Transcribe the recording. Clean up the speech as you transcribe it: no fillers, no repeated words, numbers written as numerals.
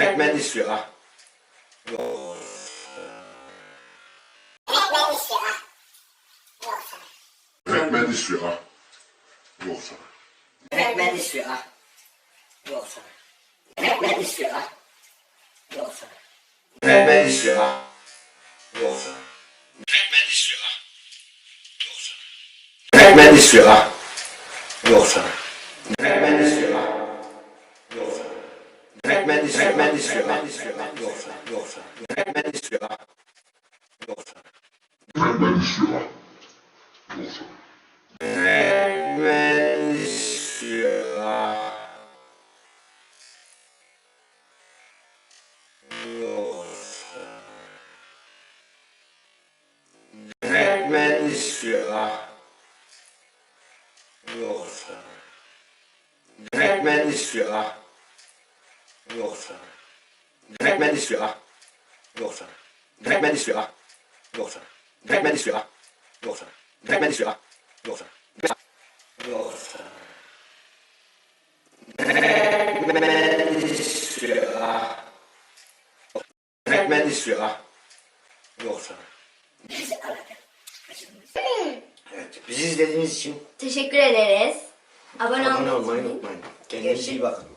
Fragment istiyor ah. Fragment istiyor ah. Yoksa. Fragment istiyor ah. Yoksa. Fragment istiyor ah. Yoksa. Fragment istiyor ah. Yoksa. Fragment istiyor ah. Yoksa. Fragment istiyor ah. Yoksa. Fragment istiyor ah. Yoksa. Fragment istiyor ah. Yoksa. Yoksa. Fragment istiyor ah. Yoksa. Fragment istiyor ah. Yoksa. Fragment istiyor ah. Fragment istiyor ah. Yoksa. Fragment istiyor ah. Yoksa. Fragment istiyor ah. Yoksa. Fragment istiyor ah. Yoksa. Fragment istiyor ah. Yoksa. Fragment istiyor ah. Yoksa. Yoksa. Fragment istiyor ah. Fragment istiyor ah. Yoksa. Evet, bizi izlediğiniz için Teşekkür ederiz. Abone abone olmayı olmayı unutmayın. unutmayın. Kendinize iyi bakın.